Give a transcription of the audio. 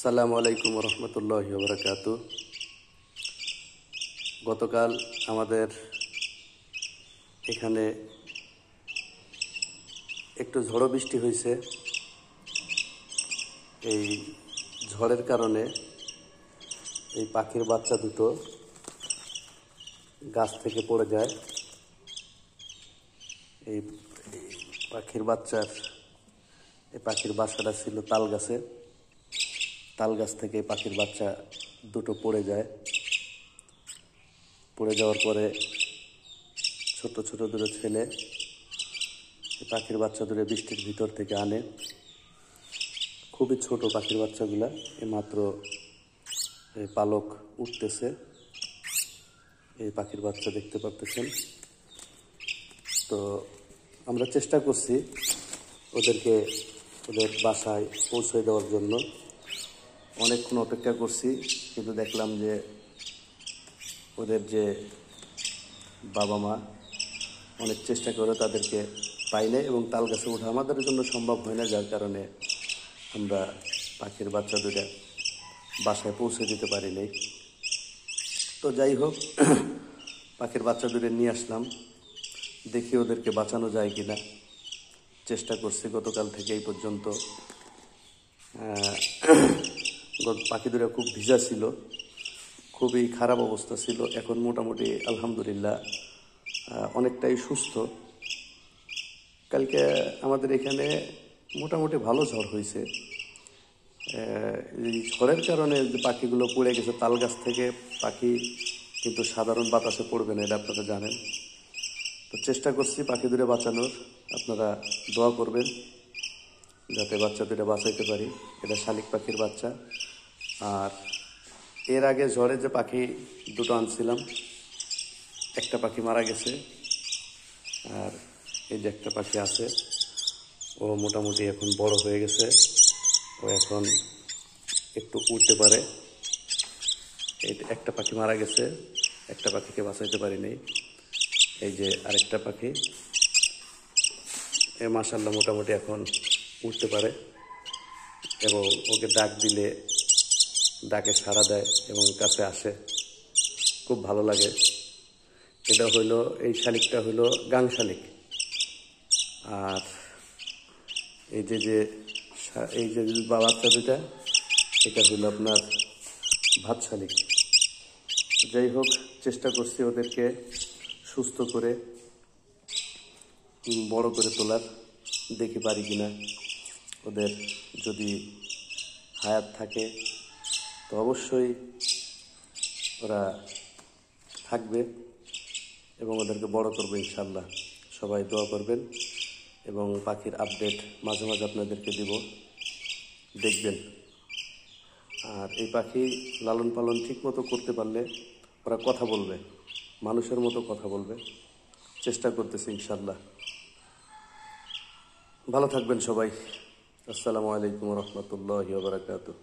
আসসালামু আলাইকুম রহমতুল্লাহি ওয়া বারাকাতুহু। গতকাল আমাদের এখানে একটু ঝড়ো বৃষ্টি হয়েছে। এই ঝড়ের কারণে এই পাখির বাচ্চা দুটো গাছ থেকে পড়ে যায়। এই পাখির পাখির বাসাটা ছিল তাল গাছে। তাল গাছ থেকে পাখির বাচ্চা দুটো পড়ে যায়। পড়ে যাওয়ার পরে ছোট ছোট দুটো ছেলে পাখির বাচ্চা দুটো বৃষ্টির ভিতর থেকে আনে। খুবই ছোট পাখির বাচ্চাগুলা, মাত্র পালক উঠতেছে। এই পাখির বাচ্চা দেখতে পাচ্ছেন। তো আমরা চেষ্টা করছি ওদের বাসায় পৌঁছে দেওয়ার জন্য। অনেকক্ষণ অপেক্ষা করছি, কিন্তু দেখলাম যে ওদের যে বাবা মা অনেক চেষ্টা করে তাদেরকে পাই না, এবং তাল গাছে ওঠা আমাদের জন্য সম্ভব হয় না, যার কারণে আমরা পাখির বাচ্চা দুটা বাসায় পৌঁছে দিতে পারি নাই। তো যাই হোক, পাখির বাচ্চা দুটো নিয়ে আসলাম, দেখি ওদেরকে বাঁচানো যায় কিনা। চেষ্টা করছি গতকাল থেকে এই পর্যন্ত। পাখি দুটো খুব ভিজা ছিল, খুবই খারাপ অবস্থা ছিল। এখন মোটামুটি আলহামদুলিল্লাহ অনেকটাই সুস্থ। কালকে আমাদের এখানে মোটামুটি ভালো ঝড় হয়েছে। এই ঝড়ের কারণে যে পাখিগুলো পড়ে গেছে তাল গাছ থেকে, পাখি কিন্তু সাধারণ বাতাসে পড়বে না, এটা আপনারা জানেন। তো চেষ্টা করছি পাখি দুটো বাঁচানোর। আপনারা দোয়া করবেন যাতে বাচ্চা দুটো বাঁচাইতে পারি। এটা শালিক পাখির বাচ্চা। আর এর আগে ঝড়ে যে পাখি দুটো আনছিলাম, একটা পাখি মারা গেছে, আর এই যে একটা পাখি আছে, ও মোটামুটি এখন বড় হয়ে গেছে। ও এখন একটু উড়তে পারে। এই একটা পাখি মারা গেছে, একটা পাখিকে বাঁচাইতে পারিনি। এই যে আরেকটা পাখি, মাশাআল্লাহ মোটামুটি এখন উঠতে পারে, এবং ওকে ডাক দিলে ডাকে সাড়া দেয় এবং কাছে আসে। খুব ভালো লাগে। এটা হইলো, এই শালিকটা হইলো গাং শালিক। আর এই যে বাচ্চা দুটা, এটা হইলো আপনার ভাত শালিক। যাই হোক, চেষ্টা করছি ওদেরকে সুস্থ করে বড় করে তোলার। দেখি পারি কিনা। ওদের যদি হায়াত থাকে তো অবশ্যই ওরা থাকবে, এবং ওদেরকে বড় করবে ইনশাল্লাহ। সবাই দোয়া করবেন, এবং পাখির আপডেট মাঝে মাঝে আপনাদেরকে দিব, দেখবেন। আর এই পাখি লালন পালন ঠিক মতো করতে পারলে ওরা কথা বলবে, মানুষের মতো কথা বলবে। চেষ্টা করতেছি ইনশাল্লাহ। ভালো থাকবেন সবাই। আসসালামু আলাইকুম রহমতুল্লাহি ওয়া বারাকাতুহু।